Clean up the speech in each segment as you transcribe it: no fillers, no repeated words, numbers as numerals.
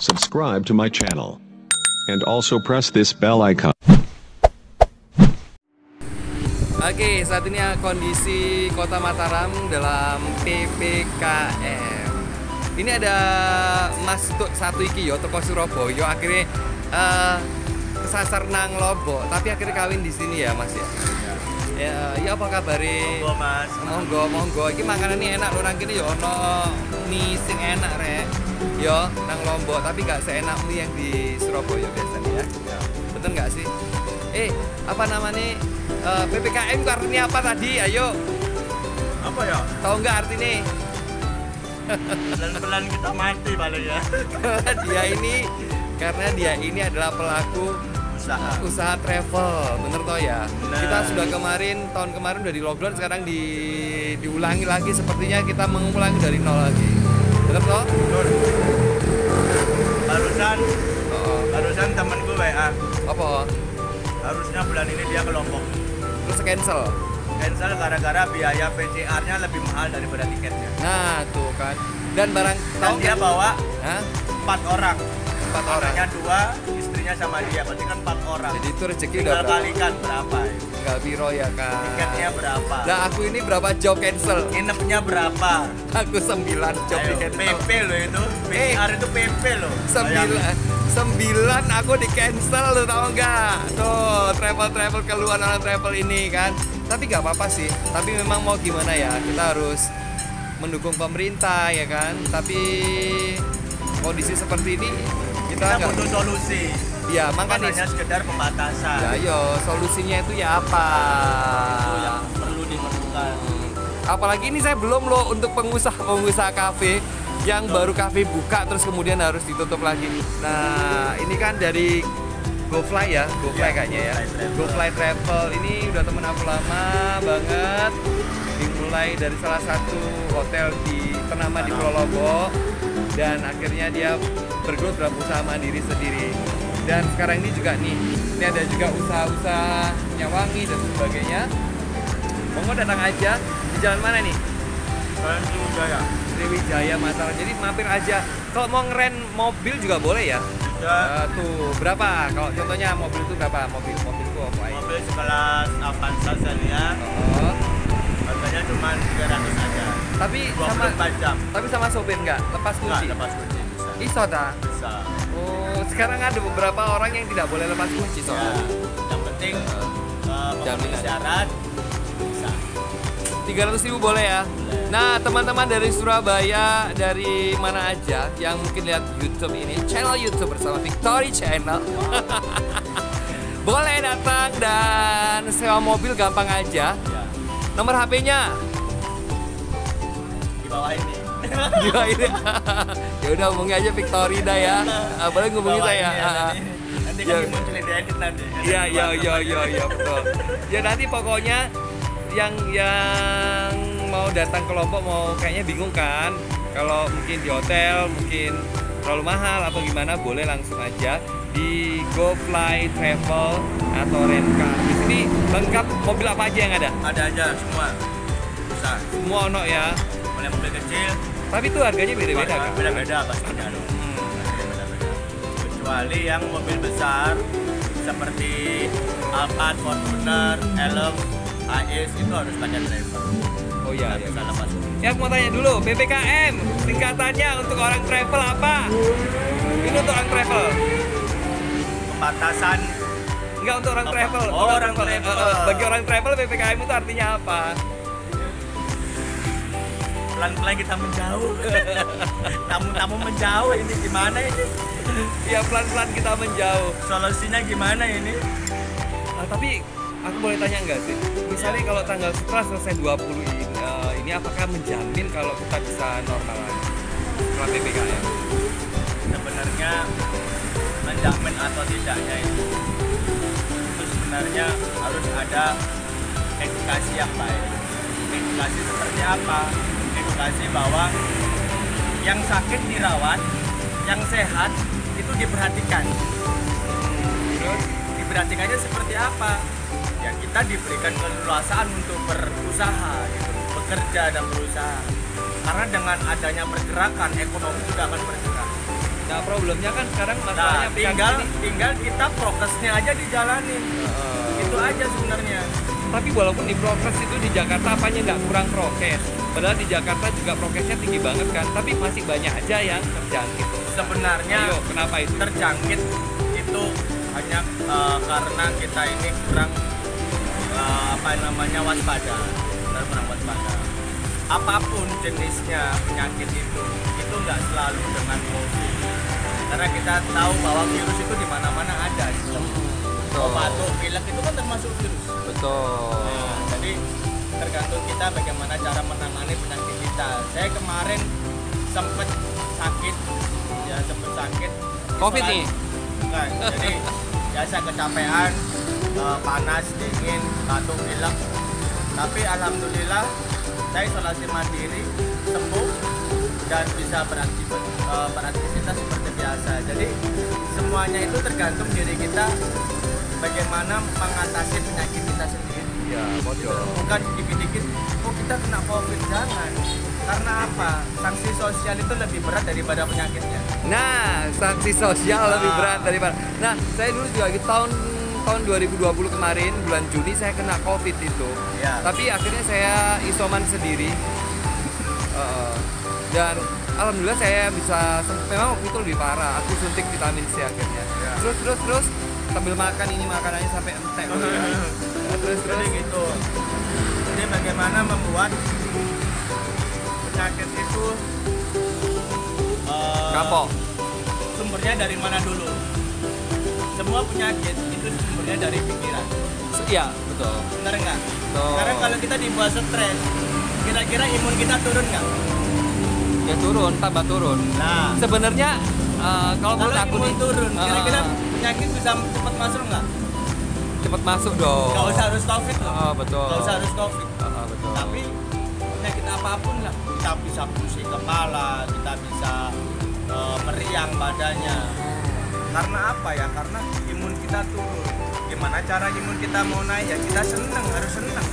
subscribe to my channel, and also press this bell icon. Oke, saat ini kondisi Kota Mataram dalam PPKM. Ini ada Mas Tuk satu iki yo teko Surabaya akhirnya kesasar nang Lombok, tapi akhirnya kawin di sini ya Mas ya. Ya apa kabare? Monggo Mas. Monggo. Iki makanan ini enak lho nang kene yo ono mie sing enak rek. Yo nang Lombok tapi gak seenak mie yang di Surabaya biasanya ya. Betul nggak sih? Apa namanya? PPKM itu artinya apa tadi? Ayo. Apa ya? Tahu nggak artinya? Pelan-pelan kita mati paling ya. Karena dia ini adalah pelaku usaha travel, bener toh ya? Bener. Kita sudah tahun kemarin udah di lockdown, sekarang diulangi lagi, sepertinya kita mengulangi dari nol lagi. Bener toh? Barusan temenku WA. Apa? Harusnya bulan ini dia ke Lombok. Terus cancel Gara-gara biaya PCR-nya lebih mahal daripada tiketnya. Nah tuh kan. Dan barang Dan dia bawa 4 orang. orang. 2, istrinya sama dia, berarti kan 4 orang. Jadi itu rezeki Tinggal udah berapa? kalikan berapa ya? Tinggal biro ya kan. Tiketnya berapa? Nah aku ini berapa job cancel? Nginepnya berapa? Aku 9 job di cancel. PP loh itu. PCR itu PP loh. 9 aku di cancel lo, tau nggak? Tuh travel keluar orang travel ini kan. Tapi nggak apa-apa sih. Tapi memang mau gimana ya, kita harus mendukung pemerintah ya kan. Tapi kondisi seperti ini Kita nggak butuh solusi. ya makanya Hanya sekedar pembatasan. ya yo solusinya itu ya apa? Itu yang perlu diperlukan. Apalagi ini saya belum loh untuk pengusaha kafe yang baru kafe buka terus kemudian harus ditutup lagi. Nah ini kan dari GoFly ya, kayaknya ya. GoFly Travel ini udah temen aku lama banget. Dimulai dari salah satu hotel ternama di Pulau Lombok dan akhirnya dia bergelut dalam usaha mandiri sendiri. Dan sekarang ini juga nih, ini ada juga usaha-usaha Nyawangi dan sebagainya. Monggo datang aja. Di jalan mana nih? Jalan Sriwijaya. Sriwijaya Mataram. Jadi mampir aja. Kalau mau ngeren mobil juga boleh ya? Ya. Tuh berapa? Kalau contohnya mobil itu berapa? Mobil itu apa? Mobil sekelas Avanza Xenia, Oh. harganya cuma 300 aja. Tapi sama 24 jam. Tapi sama sopir nggak? Lepas Enggak, kunci? lepas kunci bisa. Iso ta? Bisa. Oh, sekarang ada beberapa orang yang tidak boleh lepas kunci Ya. soalnya. Yang penting memenuhi Jaminan. syarat bisa. 300.000 boleh ya? Nah teman-teman dari Surabaya, dari mana aja yang mungkin lihat YouTube ini, channel YouTube bersama Victory Channel boleh datang dan sewa mobil gampang aja. Ya. Nomor HP-nya Di bawah ini. gila ini. Ya udah hubungi aja Victory dah ya. Boleh Di ngubungi bawah saya. ini ya, nanti kan Ya. dimunculin di edit nanti. Iya betul. Ya nanti pokoknya yang mau datang ke Lombok mau kayaknya bingung kan, kalau mungkin di hotel mungkin terlalu mahal atau gimana, boleh langsung aja di GoFly Travel atau Rent-car. Di sini lengkap, mobil apa aja yang ada? Ada aja semua. Bisa. Semua ono ya. Mulai mobil kecil. Tapi itu harganya beda-beda kan? Beda-beda pastinya dong. Beda-beda. Kecuali yang mobil besar seperti Alphard, Fortuner, Elem, AIS itu harus pakai driver. Oh iya. Nggak bisa lepas. Ya aku mau tanya dulu, PPKM singkatannya untuk orang travel apa? Ini untuk orang travel. Pembatasan. Enggak, untuk orang Apa? travel. Oh, orang travel. Bagi orang travel PPKM itu artinya apa? Pelan-pelan kita menjauh. Tamu-tamu menjauh, ini gimana ini? Ya pelan-pelan kita menjauh. Solusinya gimana ini? Tapi aku boleh tanya enggak sih? Misalnya kalau tanggal setelah selesai 20 ini apakah menjamin kalau kita bisa normal lagi setelah PPKM? Sebenarnya menjamin atau tidaknya itu sebenarnya harus ada edukasi yang baik. Edukasi seperti apa? Edukasi bahwa yang sakit dirawat, yang sehat itu diperhatikan. Terus Diperhatikannya seperti apa? Ya kita diberikan keleluasaan untuk berusaha, gitu, bekerja dan berusaha. Karena dengan adanya pergerakan ekonomi juga akan bergerak. Nah, problemnya kan sekarang Nah, masalahnya penyakit ini. tinggal kita prokesnya aja dijalanin. Itu aja sebenarnya. Tapi walaupun di prokes itu di Jakarta apanya nggak kurang prokes. Padahal di Jakarta juga prokesnya tinggi banget kan. Tapi masih banyak aja yang terjangkit. Sebenarnya Ayo, kenapa itu? terjangkit itu hanya karena kita ini kurang waspada. Kurang waspada. Apapun jenisnya penyakit itu nggak selalu dengan COVID. Karena kita tahu bahwa virus itu di mana-mana ada. Batuk, pilek itu kan termasuk virus. Betul. Nah, jadi tergantung kita bagaimana cara menangani penyakit kita. Saya kemarin sempat sakit, COVID nih? Bukan, jadi biasa kecapean, panas, dingin, batuk, pilek. Tapi alhamdulillah saya isolasi mandiri, sembuh dan bisa beraktivitas seperti biasa. Jadi semuanya itu tergantung diri kita bagaimana mengatasi penyakit kita sendiri. Ya, betul. Bukan dikit-dikit, oh kita kena COVID, jangan. Karena apa? Sanksi sosial itu lebih berat daripada penyakitnya. Nah, sanksi sosial lebih berat daripada. Nah, saya dulu juga di tahun 2020 kemarin bulan Juni saya kena COVID itu. Ya. Tapi akhirnya saya isoman sendiri. Dan alhamdulillah saya bisa, memang waktu itu lebih parah. Aku suntik vitamin C akhirnya. Ya. Terus sambil makan ini makanannya sampai entek. Terus Jadi gitu. Jadi bagaimana membuat penyakit itu kapok. sumbernya dari mana dulu? Semua penyakit itu sumbernya dari pikiran. Iya, betul. Benar nggak? Betul. Karena kalau kita dibuat stres, kira-kira imun kita turun nggak? Ya turun, tambah turun. Nah, Sebenarnya kalau kalau menurut aku imun nih, turun, kira-kira penyakit bisa cepat masuk nggak? cepet masuk dong. Nggak usah harus COVID loh. Betul. Nggak usah harus COVID. Betul. Tapi penyakit apapun lah, kita bisa pusing kepala, kita bisa meriang badannya. Karena apa ya? Karena imun kita turun. Gimana cara imun kita mau naik? Ya kita seneng, harus seneng.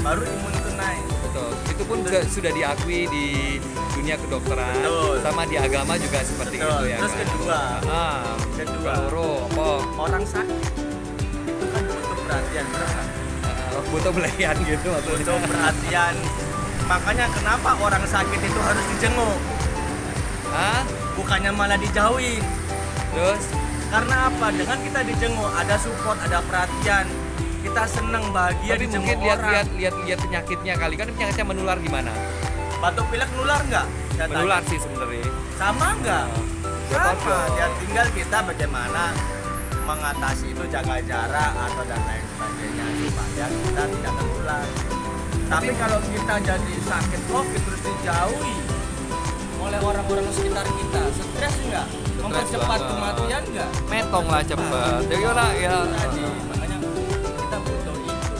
Baru imun itu naik. Betul. Itu pun sudah diakui di dunia kedokteran, Betul. sama di agama juga seperti Betul. itu ya. Terus kan? kedua, Loro, apa? orang sakit itu kan butuh perhatian, bener nggak? Butuh belayan gitu maksudnya. Butuh perhatian. Makanya kenapa orang sakit itu harus dijenguk, Hah? bukannya malah dijauhin. Terus? Karena apa? Dengan kita dijenguk, ada support, ada perhatian, kita seneng, bahagia Tapi dijenguk mungkin orang. lihat penyakitnya kali kan penyakitnya menular gimana? Batuk pilek nular nggak? Saya tanya. Menular sih sebenarnya. Sama nggak? Tetap Sama. dong. Ya tinggal kita bagaimana mengatasi itu, jaga jarak atau dan lain sebagainya supaya kita tidak tertular. Tapi kalau kita jadi sakit COVID terus dijauhi oleh orang-orang sekitar kita, stres nggak? Mempercepat banget. kematian nggak? Metong lah cepet. Jadi lah ya. Tadi makanya kita butuh itu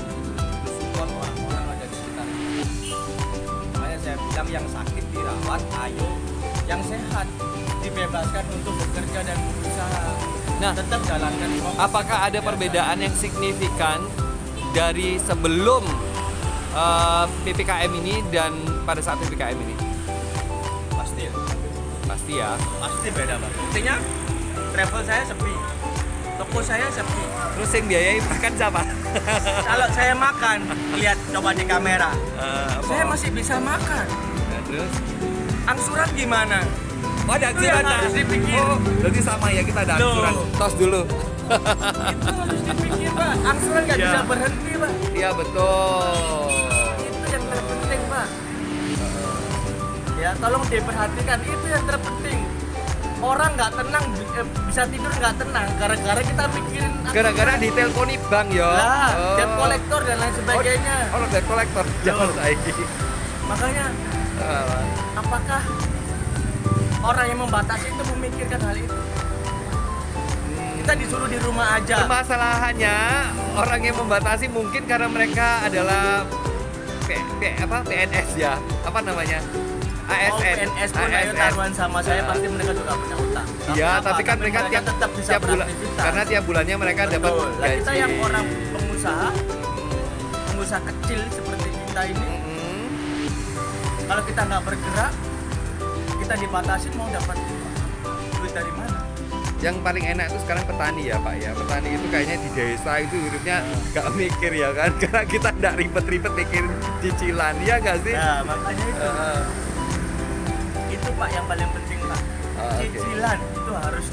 support orang-orang ada di sekitar kita. Makanya saya bilang yang sakit dirawat, ayo yang sehat dibebaskan untuk bekerja dan berusaha. Nah, Tetap jalankan prokes. apakah ada perbedaan yang signifikan dari sebelum PPKM ini dan pada saat PPKM ini? Pasti ya. Pasti ya. Pasti beda banget. Buktinya travel saya sepi, toko saya sepi. Terus yang biayai makan siapa? Kalau saya makan, lihat coba di kamera, Apa? saya masih bisa makan. Nah, terus? Angsuran gimana? Oh, ada Itu yang angsuran, harus Nak? dipikir. Oh, berarti sama ya, kita ada Loh. angsuran. Tos dulu. Itu harus dipikir, Pak. Angsuran nggak Iya. bisa berhenti, Pak. Iya betul. Itu yang terpenting, Pak. Ya, tolong diperhatikan, itu yang terpenting. Orang nggak tenang, bisa tidur nggak tenang gara-gara kita mikirin Gara-gara diteleponi bank ya. lah, debt kolektor dan lain sebagainya. Oh, debt kolektor. Jangan saiki. Makanya apakah orang yang membatasi itu memikirkan hal itu? Kita disuruh di rumah aja. Permasalahannya orang yang membatasi mungkin karena mereka adalah PNS ya. Apa namanya? ASN. Mau PNS pun ayo taruhan sama saya, pasti mereka juga punya utang. Iya, apa? tapi kan mereka tetap bisa tiap bulan, beraktivitas. karena tiap bulannya mereka dapat Betul. Lah, gaji. kita yang orang pengusaha kecil seperti kita ini, kalau kita nggak bergerak, kita dibatasi mau dapat duit dari mana? Yang paling enak itu sekarang petani ya Pak ya. Petani itu kayaknya di desa itu hidupnya nggak mikir ya kan, karena kita nggak ribet-ribet mikir cicilan, ya nggak sih? Nah, makanya itu. Itu Pak yang paling penting Pak. Cicilan itu harus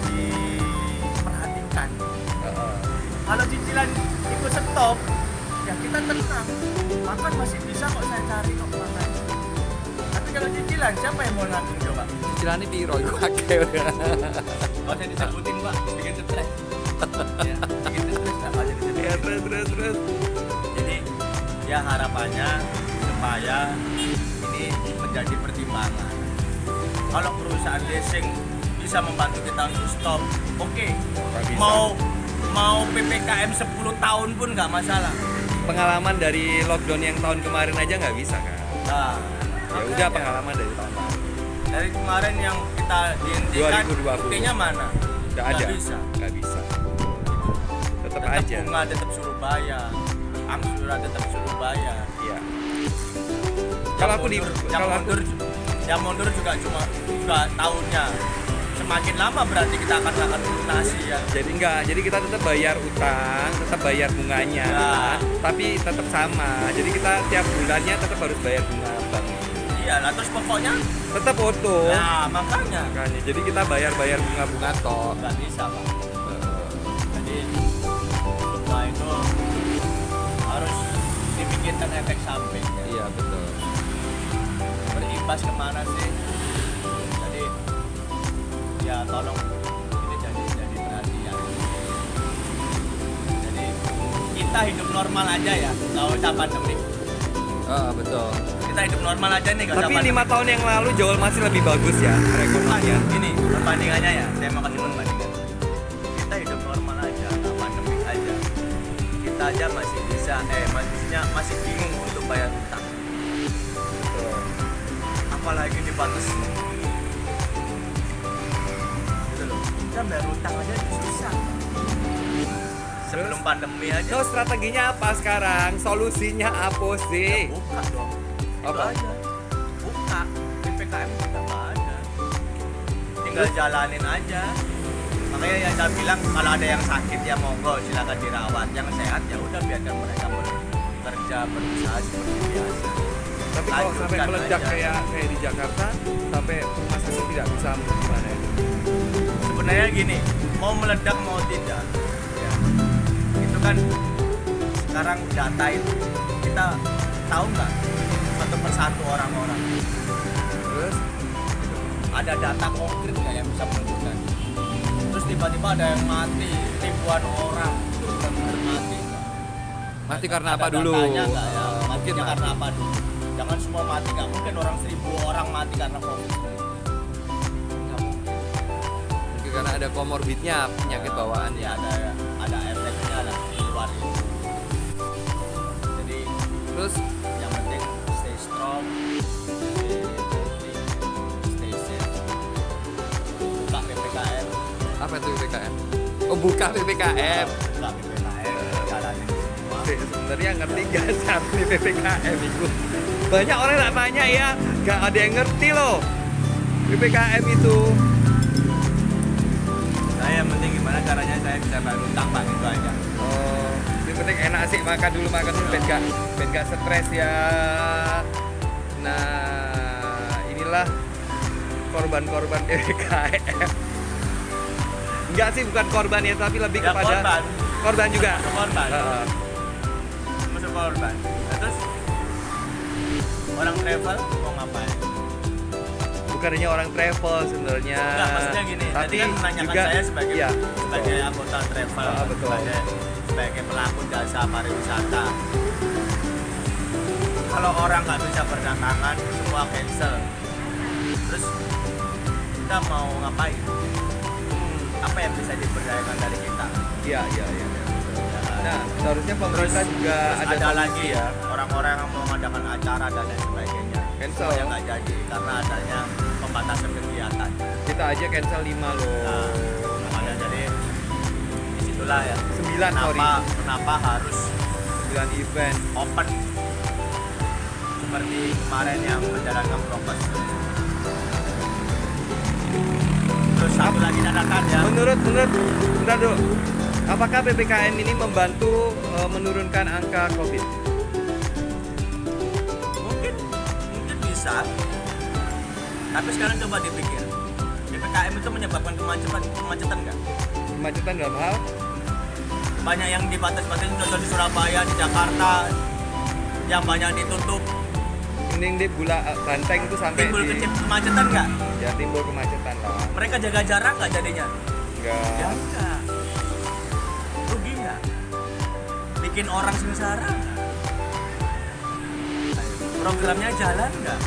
diperhatikan. Kalau cicilan ikut stop, ya kita tenang. Makan masih bisa kok, saya cari kok makan. Tapi kalau cicilan siapa yang mau nanggung coba? Cicilan ini piro iku akeh. Gak usah disebutin Pak, bikin stres. Ya, bikin stres apa jadi stres. Ya terus. Jadi ya harapannya supaya ini menjadi pertimbangan. Kalau perusahaan leasing bisa membantu kita untuk stop, oke. Mau PPKM 10 tahun pun nggak masalah. Pengalaman dari lockdown yang tahun kemarin aja nggak bisa kan? Nah, Ya udah pengalaman dari tahun lalu. dari kemarin yang kita dihentikan, 2020. buktinya mana? Nggak ada. Bisa. Nggak bisa. Tetap Tetap aja. bunga tetap suruh bayar, angsuran tetap suruh bayar. Iya. Kalau aku di yang mundur juga juga tahunnya. Semakin lama berarti kita akan lunasi ya. Jadi kita tetap bayar utang, tetap bayar bunganya, Ya. tapi tetap sama. Jadi kita tiap bulannya tetap harus bayar bunga bank. Iya lah, terus pokoknya Tetap utuh. nah makanya Makanya, jadi kita bayar bunga-bunga toh. nggak bisa Pak. Jadi semua itu harus dipikirkan efek samping ya. Iya betul. Berimbas kemana sih? Jadi ya tolong ini jadi perhatian. Jadi kita hidup normal aja ya, nggak usah pandemi. Betul. Kita hidup normal aja nih, nggak usah Tapi pandemi. 5 tahun yang lalu Joel masih lebih bagus ya perekonomian. Ini perbandingannya ya, saya mau kasih perbandingan. Kita hidup normal aja, nggak pandemi aja. Kita aja masih bisa, masih bingung untuk bayar utang. Apalagi dibatasi. Gitu loh. Kita bayar utang aja susah. Sebelum pandemi aja. So strateginya apa sekarang? Solusinya apa sih? Buka dong. Itu Apa? aja. Buka. PPKM kita nggak ada. Tinggal jalanin aja. Makanya yang saya bilang kalau ada yang sakit ya monggo silakan dirawat. Yang sehat ya udah biarkan mereka bekerja berusaha seperti biasa. Tapi kalau sampai Lanjutkan meledak aja. kayak di Jakarta, sampai rumah sakit tidak bisa gimana itu? Sebenarnya gini, mau meledak mau tidak, ya, itu kan sekarang data itu kita tahu nggak satu persatu orang-orang. Terus Ada data konkret nggak yang bisa menunjukkan? Terus tiba-tiba ada yang mati, ribuan orang itu benar-benar mati. mati karena Ada apa dulu? datanya nggak ya? Mungkin Matinya karena apa dulu? Jangan semua mati, nggak mungkin orang 1000 orang mati karena COVID. Nggak mungkin. mungkin karena ada komorbidnya, penyakit bawaan Ya ya. ada efeknya lah di luar itu. Jadi Terus yang penting stay strong, stay healthy, stay safe. Buka PPKM, apa itu PPKM? Oh buka PPKM. buka PPKM, jalanin semua. Sebenarnya ngerti gak sih PPKM itu? Banyak orang nggak tanya ya, nggak ada yang ngerti loh PPKM itu. Saya yang penting gimana caranya saya bisa bayar utang Pak, itu aja. Oh, yang penting enak sih makan dulu ben gak stres ya. Nah, inilah korban-korban PPKM. Enggak sih, bukan korban ya, tapi lebih Ya, kepada korban juga. Masuk korban. Heeh. Masuk korban. Nah, terus orang travel mau ngapain? Bukan hanya orang travel sebenarnya. Enggak, maksudnya gini, tapi tadi kan menanyakan juga saya sebagai iya, sebagai betul. anggota travel, Betul. sebagai pelaku jasa pariwisata. Kalau orang nggak bisa berdatangan, semua cancel. Terus kita mau ngapain? Apa yang bisa diberdayakan dari kita? Iya. Ya, Nah, seharusnya pemerintah juga ada solusi lagi ya orang-orang yang mau mengadakan acara dan lain sebagainya. Cancel. Semuanya nggak jadi karena adanya pembatasan kegiatan. Kita aja cancel 5 loh. Nah, makanya jadi disitulah ya. 9 sorry. Kenapa harus 9 event. open seperti kemarin yang menjalankan prokes. satu lagi catatan ya. Menurut bentar dulu. Apakah PPKM ini membantu menurunkan angka COVID? Mungkin bisa. Tapi sekarang coba dipikir. PPKM itu menyebabkan kemacetan nggak? Kemacetan dalam hal? Banyak yang dibatas-batasin, contoh di Surabaya, di Jakarta, yang banyak ditutup. Ini di Banteng itu sampai Timbul di kemacetan nggak? ya timbul kemacetan lah. Mereka jaga jarak nggak jadinya? Ya Enggak. enggak. Rugi nggak? Bikin orang sengsara nggak? Programnya jalan nggak?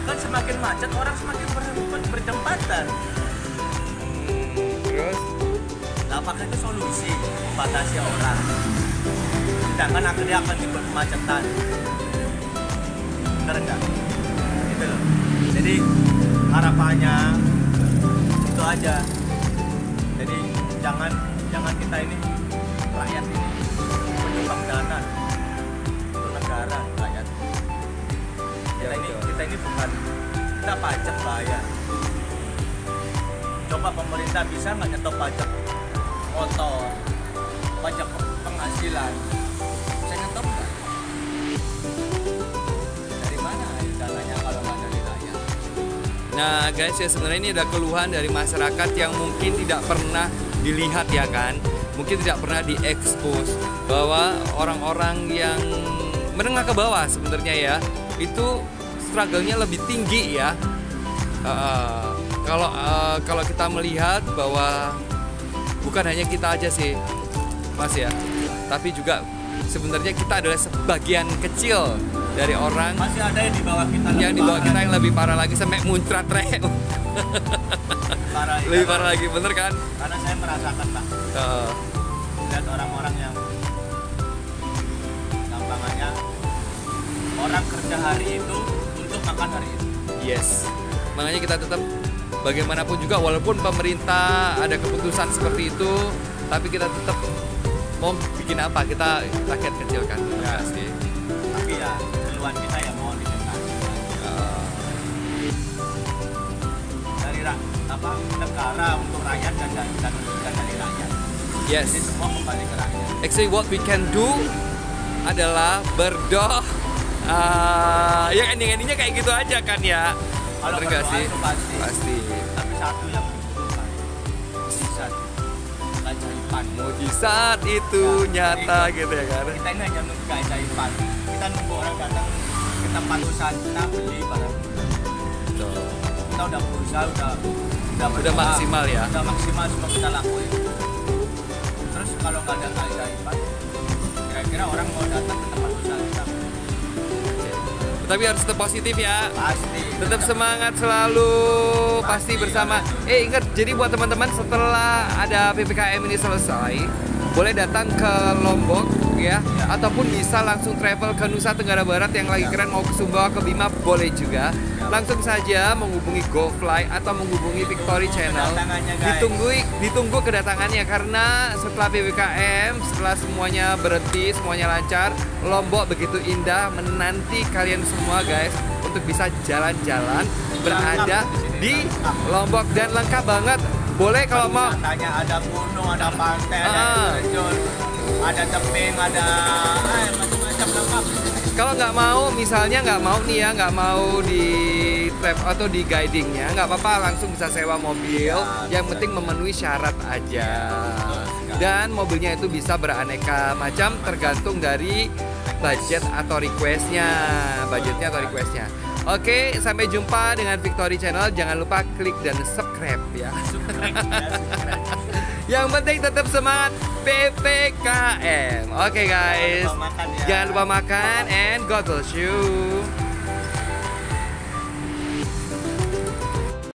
Kan semakin macet orang semakin berdempatan. Terus Nah, apakah itu solusi membatasi orang? Sedangkan akhirnya akan timbul kemacetan. Bener nggak? Gitu loh. Jadi harapannya itu aja. Jadi jangan kita ini rakyat ini menyumbang dana untuk negara rakyat. Kita ini bukan kita pajak bayar. Coba pemerintah bisa nggak nyetok pajak motor, pajak penghasilan? Saya nyetok nggak? Dari mana dananya kalau nggak dari rakyat? nah guys ya sebenarnya ini ada keluhan dari masyarakat yang mungkin tidak pernah dilihat ya kan. Mungkin tidak pernah diekspos bahwa orang-orang yang menengah ke bawah sebenarnya ya itu struggle-nya lebih tinggi ya. Kalau kita melihat bahwa bukan hanya kita aja sih Mas ya, tapi juga sebenarnya kita adalah sebagian kecil dari orang Masih ada yang di bawah kita yang di bawah kita yang lebih parah lagi sampai muncrat parah, lebih parah lagi, bener kan? karena saya merasakan Pak, lihat orang-orang yang gampangannya orang kerja hari itu untuk makan hari itu. Yes, makanya kita tetap bagaimanapun juga walaupun pemerintah ada keputusan seperti itu, tapi kita tetap mau bikin apa, kita rakyat kecil kan Ya. pasti. Tapi ya keluhan kita ya mohon didengar dari negara untuk rakyat dan dari rakyat. Yes, Jadi semua kembali ke rakyat. actually what we can do adalah berdoa. Ya ending-endingnya kayak gitu aja kan ya. Kalau Bener nggak berdoa sih? itu pasti. Pasti. Tapi satu yang dibutuhkan mukjizat, keajaiban. Mujizat itu nyata gitu ya kan. Kita ini hanya nunggu keajaiban. Kita nunggu orang datang ke tempat usaha kita beli barang. Kita udah berusaha, udah berdoa, maksimal ya. Udah maksimal semua kita lakuin. Terus kalau nggak ada keajaiban, kira-kira orang mau datang ke tempat usaha kita? Tapi harus tetap positif ya. Pasti. Tetap semangat selalu, pasti bersama. Ingat, jadi buat teman-teman setelah ada PPKM ini selesai, boleh datang ke Lombok ya, ataupun bisa langsung travel ke Nusa Tenggara Barat yang lagi keren, mau ke Sumbawa, ke Bima, boleh juga. Langsung saja menghubungi GoFly atau menghubungi Victory Channel. Ditunggu kedatangannya karena setelah PPKM, setelah semuanya berhenti, semuanya lancar, Lombok begitu indah menanti kalian semua guys untuk bisa jalan-jalan berada di Lombok dan lengkap banget. Boleh kalau mau. Tanya ada gunung, ada pantai, ada terjun, ada tebing, ada macam-macam lengkap. Kalau nggak mau, misalnya nggak mau nih ya, nggak mau di trap atau di guidingnya, nggak apa-apa, langsung bisa sewa mobil. Yang penting memenuhi syarat aja. Dan mobilnya itu bisa beraneka macam tergantung dari budget atau requestnya, Oke, sampai jumpa dengan Victory Channel. Jangan lupa klik dan subscribe ya. Yang penting tetap semangat PPKM. Oke guys, jangan lupa makan and God bless you.